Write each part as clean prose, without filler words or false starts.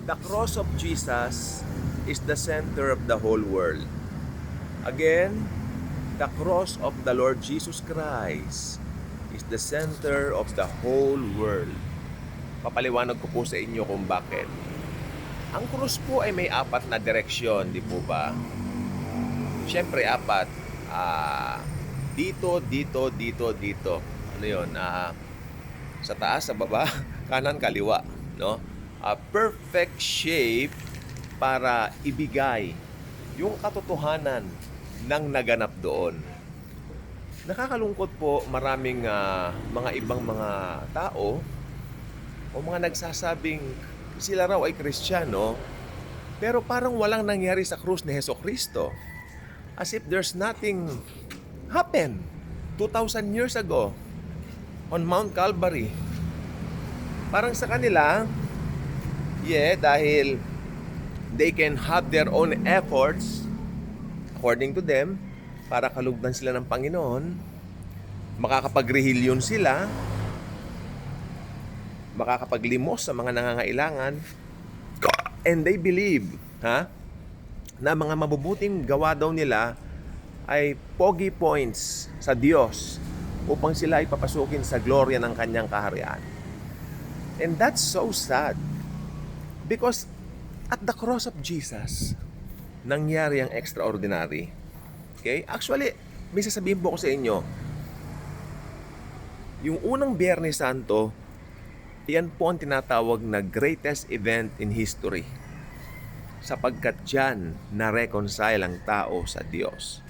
The cross of Jesus is the center of the whole world. Again, the cross of the Lord Jesus Christ is the center of the whole world. Papaliwanag ko po sa inyo kung bakit. Ang krus po ay may apat na direksyon, di po ba? Siyempre, apat. Dito, dito, dito, dito. Ano yun? Sa taas, sa baba, kanan, kaliwa. No? Perfect shape para ibigay yung katotohanan ng naganap doon. Nakakalungkot po maraming mga ibang mga tao o mga nagsasabing sila raw ay Kristiyano pero parang walang nangyari sa krus ni Hesukristo. As if there's nothing happened 2,000 years ago on Mount Calvary. Parang sa kanila, dahil they can have their own efforts according to them para kalugdan sila ng Panginoon, makakapag-rehilyon sila, makakapaglimos sa mga nangangailangan, and they believe na mga mabubuting gawa daw nila ay pogi points sa Diyos upang sila ay papasukin sa gloria ng kanyang kaharian. And that's so sad. Because at the cross of Jesus, nangyari ang extraordinary. Okay? Actually, may sasabihin po ko sa inyo, yung unang Biyernes Santo, yan po ang tinatawag na greatest event in history. Sapagkat dyan, na-reconcile ang tao sa Diyos.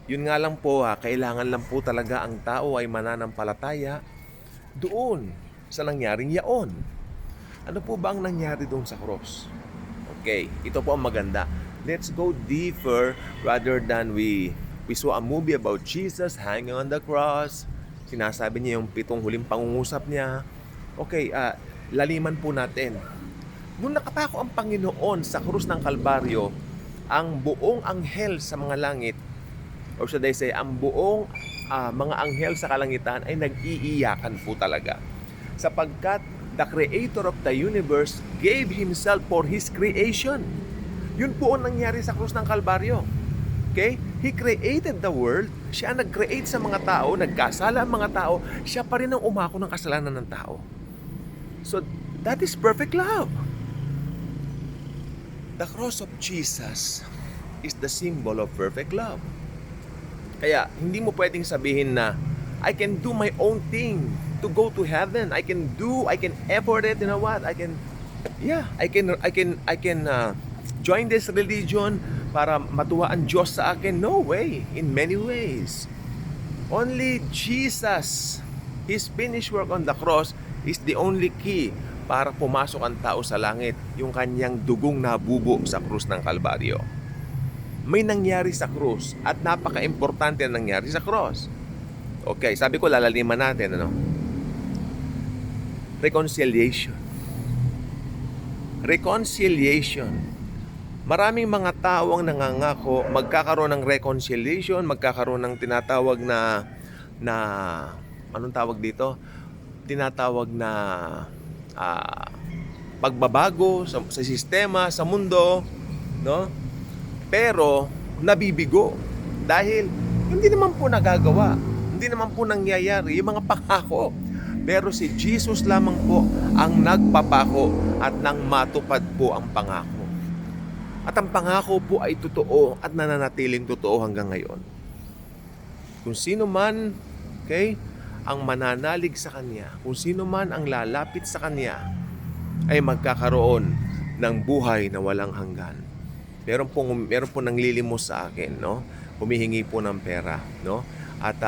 Yun nga lang po, kailangan lang po talaga ang tao ay mananampalataya doon sa nangyaring yaon. Ano po ba ang nangyari doon sa cross? Okay, ito po ang maganda. Let's go deeper rather than we saw a movie about Jesus hanging on the cross. Sinasabi niya yung 7 huling pangungusap niya. Okay, laliman po natin. Nung nakapako ang Panginoon sa krus ng Kalbaryo, ang buong anghel sa mga langit, or should I say, ang buong mga anghel sa kalangitan ay nag-iiyakan po talaga. Sapagkat the Creator of the universe gave Himself for His creation. Yun po ang nangyari sa krus ng Kalbaryo. Okay? He created the world. Siya ang nag-create sa mga tao, nagkasala ang mga tao. Siya pa rin ang umako ng kasalanan ng tao. So, that is perfect love. The cross of Jesus is the symbol of perfect love. Kaya, hindi mo pwedeng sabihin na, I can do my own thing to go to heaven. I can effort it, you know what? I can join this religion para matuwa ang Diyos sa akin. No way. In many ways. Only Jesus, His finished work on the cross is the only key para pumasok ang tao sa langit, yung kanyang dugong nabubo sa krus ng Kalbaryo. May nangyari sa krus at napaka-importante na nangyari sa krus. Okay, sabi ko lalaliman natin, Reconciliation. Maraming mga tao ang nangangako magkakaroon ng reconciliation, magkakaroon ng tinatawag na anong tawag dito? Tinatawag na pagbabago sa sistema, sa mundo, no? Pero nabibigo dahil hindi naman po nagagawa, hindi naman po nangyayari yung mga pangako. Pero si Jesus lamang po ang nagpapako at nang matupad po ang pangako. At ang pangako po ay totoo at nananatiling totoo hanggang ngayon. Kung sino man, ang mananalig sa Kanya, kung sino man ang lalapit sa Kanya, ay magkakaroon ng buhay na walang hanggan. Meron po nanglilimos sa akin, no? Humihingi po ng pera, no? At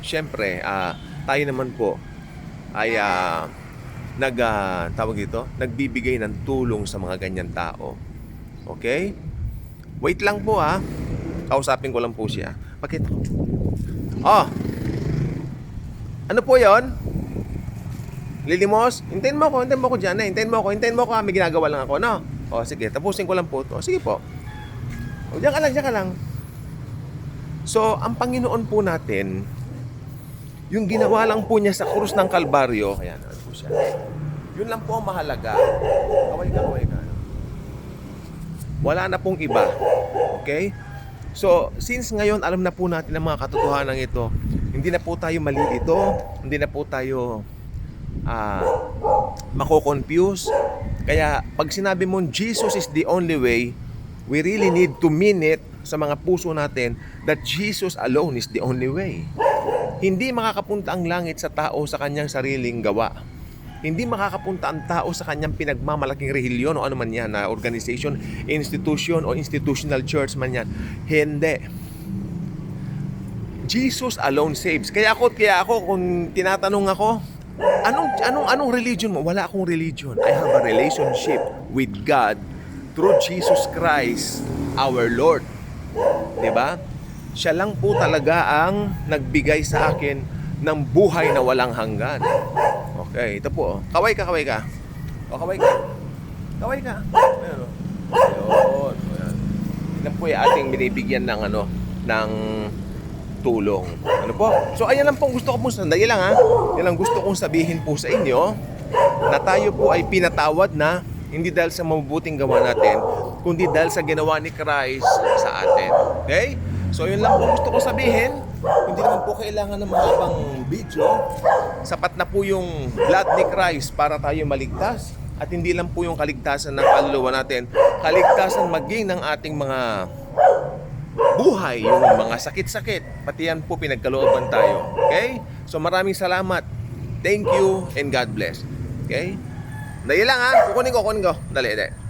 syempre, tayo naman po ay nagbibigay ng tulong sa mga ganyan tao. Okay? Wait lang po kausapin ko lang po siya. Pakita ko. Ano po yon? Lilimos? Hintayin mo ako dyan. Hintayin mo ako. May ginagawa lang ako, no? Sige, tapusin ko lang po to. Sige po. Diyan ka lang. So, ang Panginoon po natin, yung ginawa lang po niya sa krus ng Kalbaryo, ayan, ano po siya? Yun lang po ang mahalaga. Kaway ka. Wala na pong iba. Okay? So, since ngayon alam na po natin ang mga katotohanan ito, hindi na po tayo mali ito, hindi na po tayo mako-confuse. Kaya pag sinabi mong Jesus is the only way, we really need to mean it sa mga puso natin that Jesus alone is the only way. Hindi makakapunta ang langit sa tao sa kanyang sariling gawa. Hindi makakapunta ang tao sa kanyang pinagmamalaking relihiyon o ano man yan, na organization, institution o institutional church man yan. Hindi. Jesus alone saves. Kaya ako kung tinatanong ako, anong religion mo? Wala akong religion. I have a relationship with God through Jesus Christ, our Lord. 'Di ba? Siya lang po talaga ang nagbigay sa akin ng buhay na walang hanggan. Okay, ito po. Kaway ka. O, kaway ka. Ayun, o. Ayun. Yan po yung ating binibigyan ng ng tulong. Ano po? So, ayan lang po gusto ko po. Sandali lang ha. Yan lang gusto kong sabihin po sa inyo na tayo po ay pinatawad na hindi dahil sa mabubuting gawa natin, kundi dahil sa ginawa ni Christ sa atin. Okay? So, yun lang po gusto ko sabihin. Hindi naman po kailangan ng mahabang video. Sapat na po yung blood ni Christ para tayo maligtas. At hindi lang po yung kaligtasan ng kaluluwa natin, kaligtasan maging ng ating mga buhay, yung mga sakit-sakit. Pati yan po pinagkalooban tayo. Okay? So maraming salamat. Thank you and God bless. Okay? Dali lang ha. Kukunin ko. Dali.